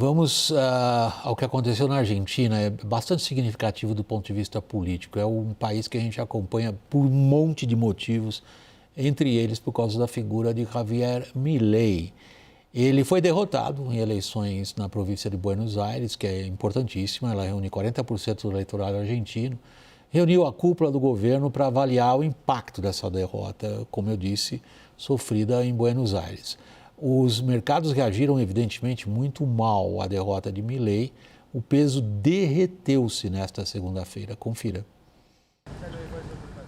Vamos ao que aconteceu na Argentina. É bastante significativo do ponto de vista político. É um país que a gente acompanha por um monte de motivos, entre eles por causa da figura de Javier Milei. Ele foi derrotado em eleições na província de Buenos Aires, que é importantíssima. Ela reúne 40% do eleitorado argentino. Reuniu a cúpula do governo para avaliar o impacto dessa derrota, como eu disse, sofrida em Buenos Aires. Os mercados reagiram, evidentemente, muito mal à derrota de Milei. O peso derreteu-se nesta segunda-feira. Confira.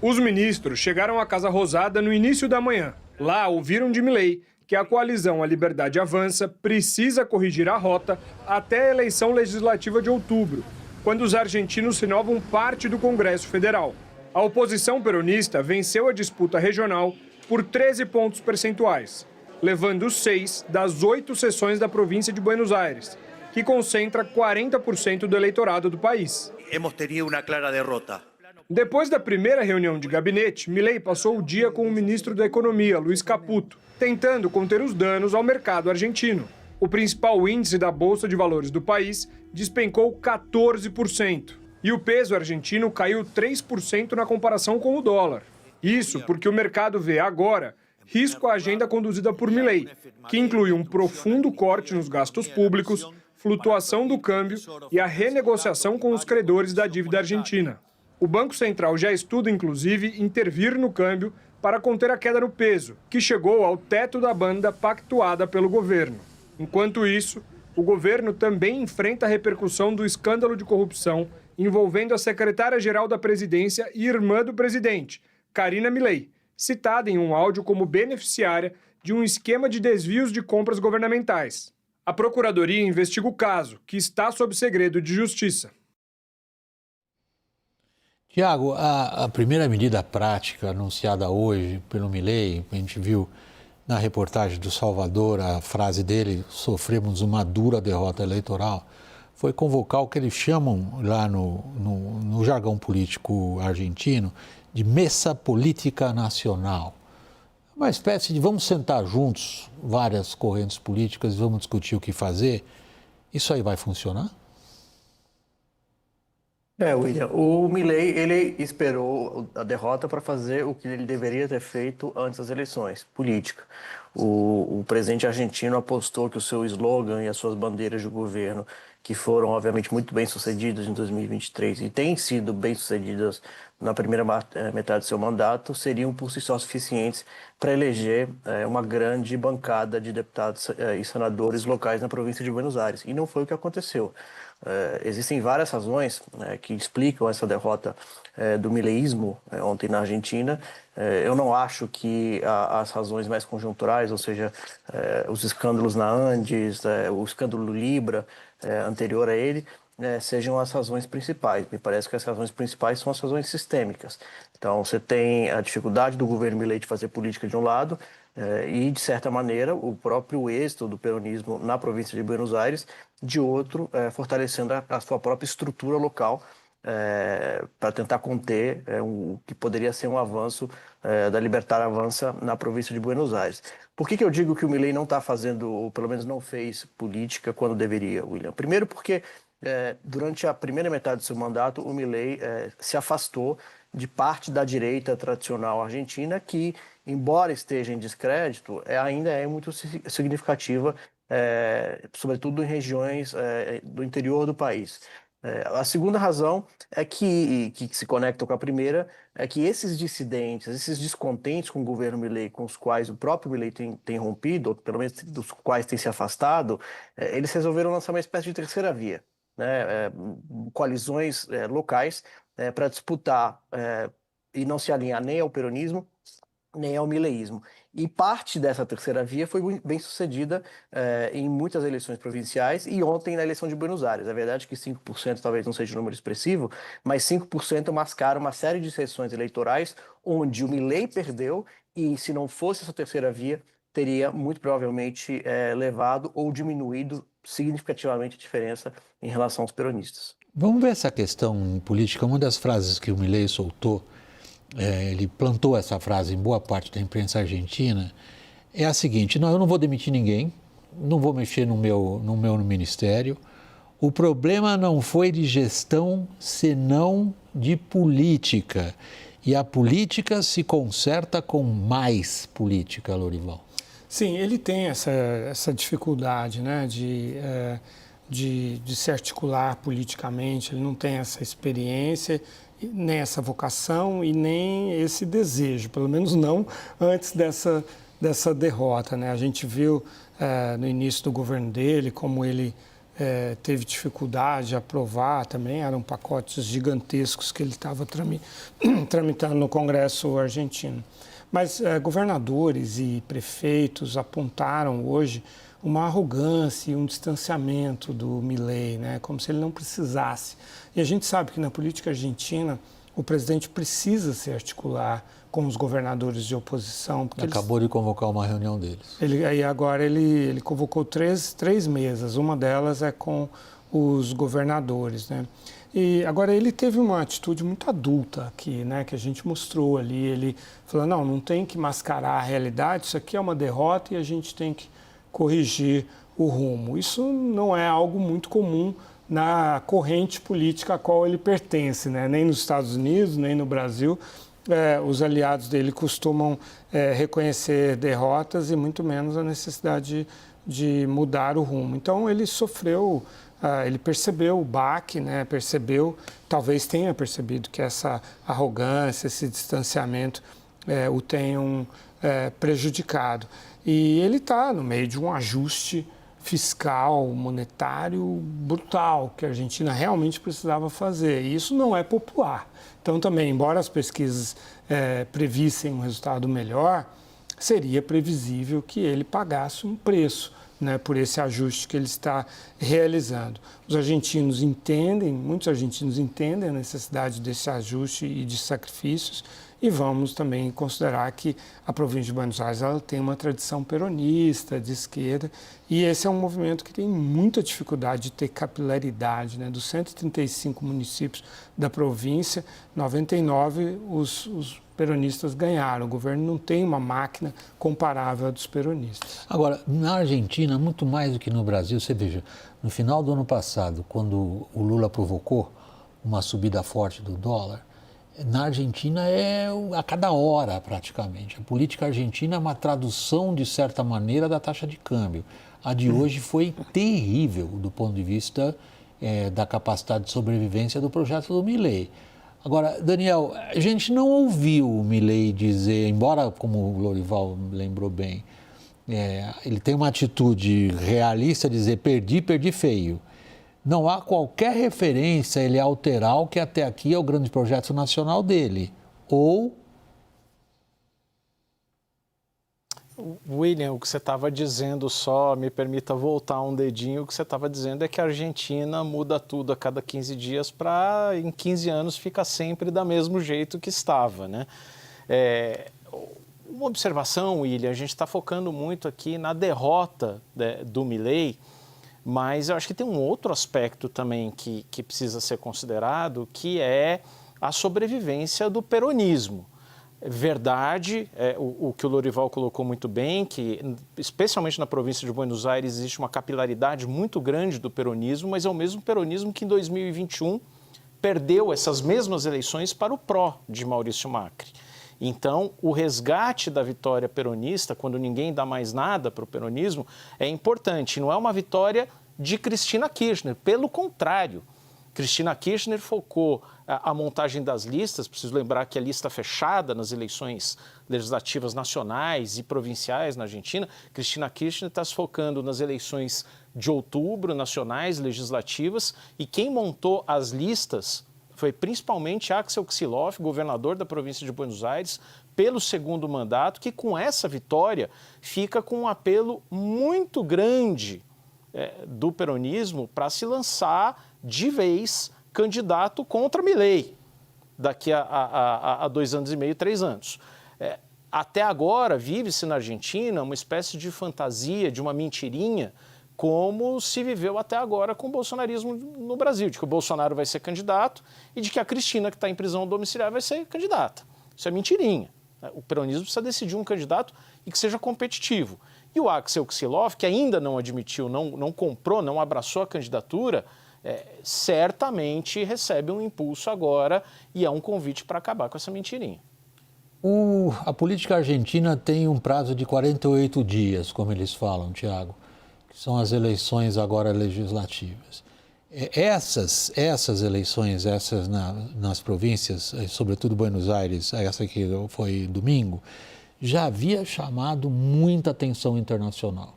Os ministros chegaram à Casa Rosada no início da manhã. Lá ouviram de Milei que a coalizão A Liberdade Avança precisa corrigir a rota até a eleição legislativa de outubro, quando os argentinos renovam parte do Congresso Federal. A oposição peronista venceu a disputa regional por 13 pontos percentuais, levando 6 das 8 seções da província de Buenos Aires, que concentra 40% do eleitorado do país. Hemos tenido uma clara derrota. Depois da primeira reunião de gabinete, Milei passou o dia com o ministro da Economia, Luiz Caputo, tentando conter os danos ao mercado argentino. O principal índice da Bolsa de Valores do país despencou 14%. E o peso argentino caiu 3% na comparação com o dólar. Isso porque o mercado vê agora risco à agenda conduzida por Milei, que inclui um profundo corte nos gastos públicos, flutuação do câmbio e a renegociação com os credores da dívida argentina. O Banco Central já estuda, inclusive, intervir no câmbio para conter a queda no peso, que chegou ao teto da banda pactuada pelo governo. Enquanto isso, o governo também enfrenta a repercussão do escândalo de corrupção envolvendo a secretária-geral da presidência e irmã do presidente, Karina Milei, citada em um áudio como beneficiária de um esquema de desvios de compras governamentais. A Procuradoria investiga o caso, que está sob segredo de justiça. Tiago, a primeira medida prática anunciada hoje pelo Milei, a gente viu na reportagem do Salvador a frase dele, sofremos uma dura derrota eleitoral, foi convocar o que eles chamam lá no jargão político argentino de mesa política nacional. Uma espécie de vamos sentar juntos, várias correntes políticas, vamos discutir o que fazer. Isso aí vai funcionar? William, o Milei, ele esperou a derrota para fazer o que ele deveria ter feito antes das eleições, política. O presidente argentino apostou que o seu slogan e as suas bandeiras de governo, que foram, obviamente, muito bem sucedidas em 2023 e têm sido bem sucedidas na primeira metade do seu mandato, seriam por si só suficientes para eleger uma grande bancada de deputados e senadores locais na província de Buenos Aires. E não foi o que aconteceu. Existem várias razões que explicam essa derrota do mileísmo ontem na Argentina. Eu não acho que as razões mais conjunturais, ou seja, os escândalos na Andes, o escândalo do Libra anterior a ele, sejam as razões principais. Me parece que as razões principais são as razões sistêmicas. Então, você tem a dificuldade do governo Milei de fazer política de um lado e, de certa maneira, o próprio êxito do peronismo na província de Buenos Aires, de outro, fortalecendo a sua própria estrutura local para tentar conter o que poderia ser um avanço da Libertad Avança na província de Buenos Aires. Por que eu digo que o Milei não está fazendo, ou pelo menos não fez política quando deveria, William? Primeiro porque durante a primeira metade do seu mandato, o Milei se afastou de parte da direita tradicional argentina que, embora esteja em descrédito, ainda é muito significativa, sobretudo em regiões do interior do país. A segunda razão que se conecta com a primeira é que esses dissidentes, esses descontentes com o governo Milei, com os quais o próprio Milei tem rompido, ou pelo menos dos quais tem se afastado, eles resolveram lançar uma espécie de terceira via. Coalizões locais para disputar e não se alinhar nem ao peronismo, nem ao mileísmo. E parte dessa terceira via foi bem sucedida em muitas eleições provinciais e ontem na eleição de Buenos Aires. É verdade que 5% talvez não seja um número expressivo, mas 5% mascara uma série de sessões eleitorais onde o Milei perdeu e, se não fosse essa terceira via, teria muito provavelmente levado ou diminuído significativamente a diferença em relação aos peronistas. Vamos ver essa questão política. Uma das frases que o Milei soltou, ele plantou essa frase em boa parte da imprensa argentina, é a seguinte: não, eu não vou demitir ninguém, não vou mexer no meu ministério. O problema não foi de gestão, senão de política. E a política se conserta com mais política, Lorival. Sim, ele tem essa dificuldade, né, de se articular politicamente. Ele não tem essa experiência, nem essa vocação e nem esse desejo, pelo menos não antes dessa derrota, né? A gente viu no início do governo dele como ele teve dificuldade de aprovar também, eram pacotes gigantescos que ele estava tramitando no Congresso argentino. Mas governadores e prefeitos apontaram hoje uma arrogância e um distanciamento do Milei, né? Como se ele não precisasse. E a gente sabe que na política argentina o presidente precisa se articular com os governadores de oposição. Porque acabou de convocar uma reunião deles. Agora ele convocou três mesas, uma delas é com os governadores, né? E agora ele teve uma atitude muito adulta aqui, né, que a gente mostrou ali. Ele falou, não tem que mascarar a realidade, isso aqui é uma derrota e a gente tem que corrigir o rumo. Isso não é algo muito comum na corrente política a qual ele pertence, né? Nem nos Estados Unidos, nem no Brasil. Os aliados dele costumam reconhecer derrotas e muito menos a necessidade de mudar o rumo. Então ele sofreu, ele percebeu o baque, né? Talvez tenha percebido que essa arrogância, esse distanciamento o tenham prejudicado. E ele está no meio de um ajuste fiscal, monetário brutal, que a Argentina realmente precisava fazer. E isso não é popular. Então, também, embora as pesquisas previssem um resultado melhor, seria previsível que ele pagasse um preço, né, por esse ajuste que ele está realizando. Os argentinos entendem, muitos argentinos entendem a necessidade desse ajuste e de sacrifícios, e vamos também considerar que a província de Buenos Aires ela tem uma tradição peronista, de esquerda, e esse é um movimento que tem muita dificuldade de ter capilaridade, né? Dos 135 municípios da província, 99 os peronistas ganharam. O governo não tem uma máquina comparável à dos peronistas. Agora, na Argentina, muito mais do que no Brasil, você veja, no final do ano passado, quando o Lula provocou uma subida forte do dólar, na Argentina é a cada hora praticamente. A política argentina é uma tradução, de certa maneira, da taxa de câmbio. A de hoje foi terrível do ponto de vista da capacidade de sobrevivência do projeto do Milei. Agora, Daniel, a gente não ouviu o Milei dizer, embora, como o Lorival lembrou bem, ele tem uma atitude realista de dizer perdi feio. Não há qualquer referência a ele alterar o que até aqui é o grande projeto nacional dele. Ou... William, o que você estava dizendo, só me permita voltar um dedinho, o que você estava dizendo é que a Argentina muda tudo a cada 15 dias para, em 15 anos, fica sempre do mesmo jeito que estava, né? Uma observação, William, a gente está focando muito aqui na derrota do Milei, mas eu acho que tem um outro aspecto também que precisa ser considerado, que é a sobrevivência do peronismo. Verdade, o que o Lorival colocou muito bem, que especialmente na província de Buenos Aires existe uma capilaridade muito grande do peronismo, mas é o mesmo peronismo que em 2021 perdeu essas mesmas eleições para o PRO de Maurício Macri. Então, o resgate da vitória peronista, quando ninguém dá mais nada para o peronismo, é importante. Não é uma vitória de Cristina Kirchner, pelo contrário. Cristina Kirchner focou a montagem das listas, preciso lembrar que a lista fechada nas eleições legislativas nacionais e provinciais na Argentina, Cristina Kirchner está se focando nas eleições de outubro, nacionais, legislativas, e quem montou as listas foi principalmente Axel Kicillof, governador da província de Buenos Aires, pelo segundo mandato, que com essa vitória fica com um apelo muito grande do peronismo para se lançar de vez candidato contra Milei daqui a 2 anos e meio, 3 anos. Até agora, vive-se na Argentina uma espécie de fantasia, de uma mentirinha, como se viveu até agora com o bolsonarismo no Brasil, de que o Bolsonaro vai ser candidato e de que a Cristina, que está em prisão domiciliar, vai ser candidata. Isso é mentirinha. O peronismo precisa decidir um candidato e que seja competitivo. E o Axel Kicillof, que ainda não admitiu, não comprou, não abraçou a candidatura, certamente recebe um impulso agora e é um convite para acabar com essa mentirinha. A política argentina tem um prazo de 48 dias, como eles falam, Tiago, que são as eleições agora legislativas. Essas eleições, nas províncias, sobretudo Buenos Aires, essa que foi domingo, já havia chamado muita atenção internacional,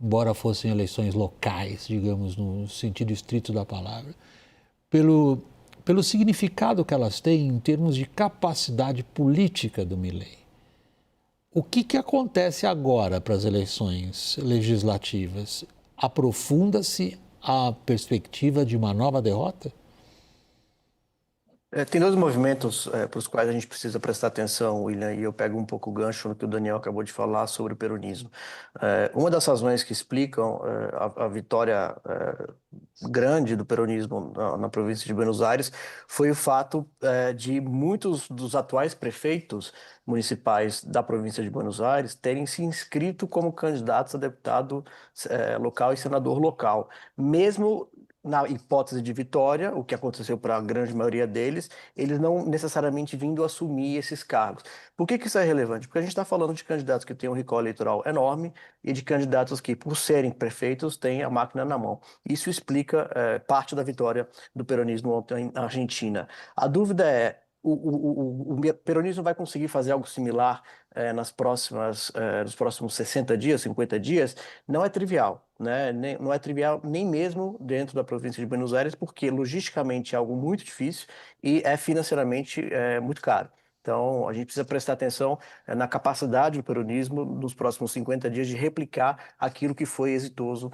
embora fossem eleições locais, digamos, no sentido estrito da palavra, pelo significado que elas têm em termos de capacidade política do Milei. O que acontece agora para as eleições legislativas? Aprofunda-se a perspectiva de uma nova derrota? Tem dois movimentos para os quais a gente precisa prestar atenção, William, e eu pego um pouco o gancho no que o Daniel acabou de falar sobre o peronismo. Uma das razões que explicam a vitória grande do peronismo na província de Buenos Aires foi o fato de muitos dos atuais prefeitos municipais da província de Buenos Aires terem se inscrito como candidatos a deputado local e senador local, mesmo na hipótese de vitória, o que aconteceu para a grande maioria deles, eles não necessariamente vindo assumir esses cargos. Por que isso é relevante? Porque a gente está falando de candidatos que têm um recall eleitoral enorme e de candidatos que, por serem prefeitos, têm a máquina na mão. Isso explica parte da vitória do peronismo ontem na Argentina. A dúvida é, o peronismo vai conseguir fazer algo similar nos próximos 60 dias, 50 dias? Não é trivial, né? Não é trivial nem mesmo dentro da província de Buenos Aires, porque logisticamente é algo muito difícil e financeiramente muito caro. Então, a gente precisa prestar atenção na capacidade do peronismo nos próximos 50 dias de replicar aquilo que foi exitoso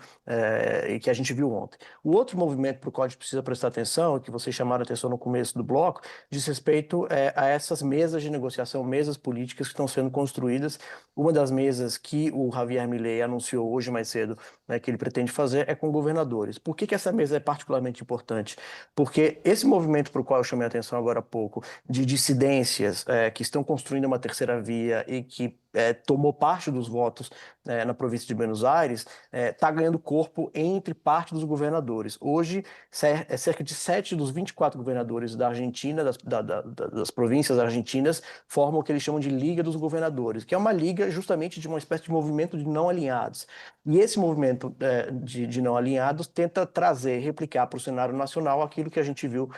e que a gente viu ontem. O outro movimento para o qual a gente precisa prestar atenção, que vocês chamaram a atenção no começo do bloco, diz respeito a essas mesas de negociação, mesas políticas que estão sendo construídas. Uma das mesas que o Javier Milei anunciou hoje mais cedo, que ele pretende fazer, é com governadores. Por que essa mesa é particularmente importante? Porque esse movimento para o qual eu chamei a atenção agora há pouco, de dissidências, que estão construindo uma terceira via e que tomou parte dos votos na província de Buenos Aires, está ganhando corpo entre parte dos governadores. Hoje, cerca de 7 dos 24 governadores da Argentina, das províncias argentinas, formam o que eles chamam de Liga dos Governadores, que é uma liga justamente de uma espécie de movimento de não alinhados. E esse movimento de não alinhados tenta replicar para o cenário nacional aquilo que a gente viu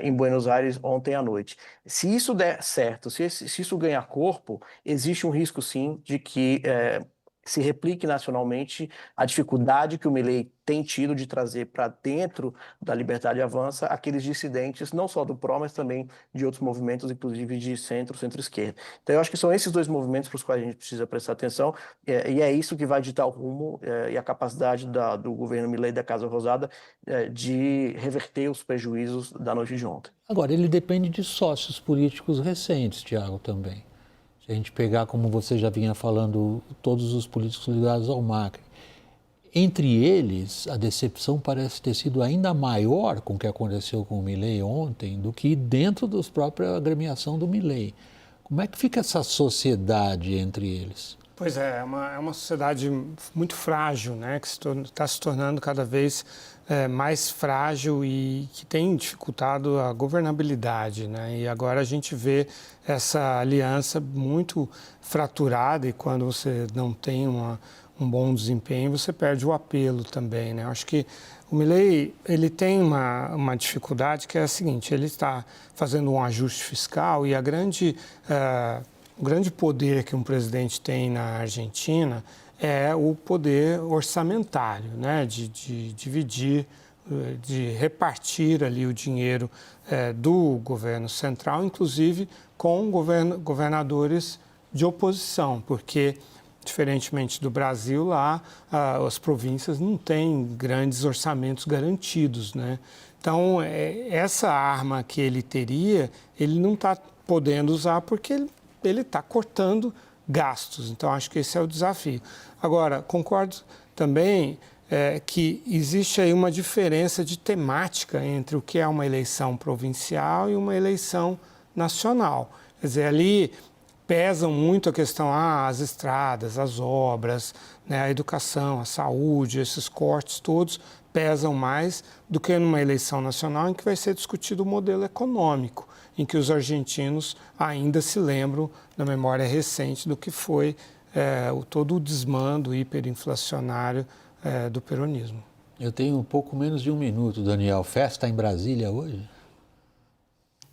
em Buenos Aires ontem à noite. Se isso der certo, se isso ganhar corpo, existe um risco, sim, de que se replique nacionalmente a dificuldade que o Milei tem tido de trazer para dentro da Liberdade Avança aqueles dissidentes, não só do PRO, mas também de outros movimentos, inclusive de centro-esquerda. Então, eu acho que são esses dois movimentos para os quais a gente precisa prestar atenção, e é isso que vai ditar o rumo e a capacidade do governo Milei da Casa Rosada de reverter os prejuízos da noite de ontem. Agora, ele depende de sócios políticos recentes, Tiago, também. Se a gente pegar, como você já vinha falando, todos os políticos ligados ao Macri. Entre eles, a decepção parece ter sido ainda maior com o que aconteceu com o Milei ontem do que dentro da própria agremiação do Milei. Como é que fica essa sociedade entre eles? Pois é uma sociedade muito frágil, né, que está se tornando cada vez mais frágil e que tem dificultado a governabilidade, né? E agora a gente vê essa aliança muito fraturada e quando você não tem um bom desempenho, você perde o apelo também, né? Eu acho que o Milei, ele tem uma dificuldade que é a seguinte, ele está fazendo um ajuste fiscal e o grande poder que um presidente tem na Argentina é o poder orçamentário, né? De dividir, de repartir ali o dinheiro do governo central, inclusive com governadores de oposição, porque, diferentemente do Brasil, lá as províncias não têm grandes orçamentos garantidos, né? Então, essa arma que ele teria, ele não está podendo usar porque ele está cortando gastos. Então, acho que esse é o desafio. Agora, concordo também que existe aí uma diferença de temática entre o que é uma eleição provincial e uma eleição nacional. Quer dizer, ali pesam muito a questão, as estradas, as obras, né, a educação, a saúde, esses cortes todos pesam mais do que numa eleição nacional em que vai ser discutido o modelo econômico, em que os argentinos ainda se lembram da memória recente do que foi todo o desmando hiperinflacionário do peronismo. Eu tenho um pouco menos de um minuto, Daniel. Festa em Brasília hoje?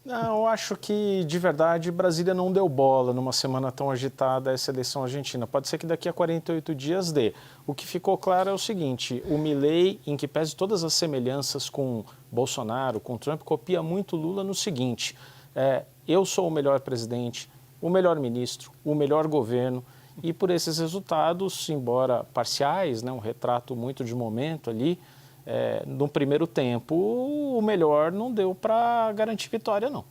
Não, eu acho que, de verdade, Brasília não deu bola numa semana tão agitada a essa eleição argentina. Pode ser que daqui a 48 dias dê. O que ficou claro é o seguinte, o Milei, em que pese todas as semelhanças com Bolsonaro, com Trump, copia muito Lula no seguinte, eu sou o melhor presidente, o melhor ministro, o melhor governo, e por esses resultados, embora parciais, né, um retrato muito de momento ali, no primeiro tempo, o melhor não deu para garantir vitória, não.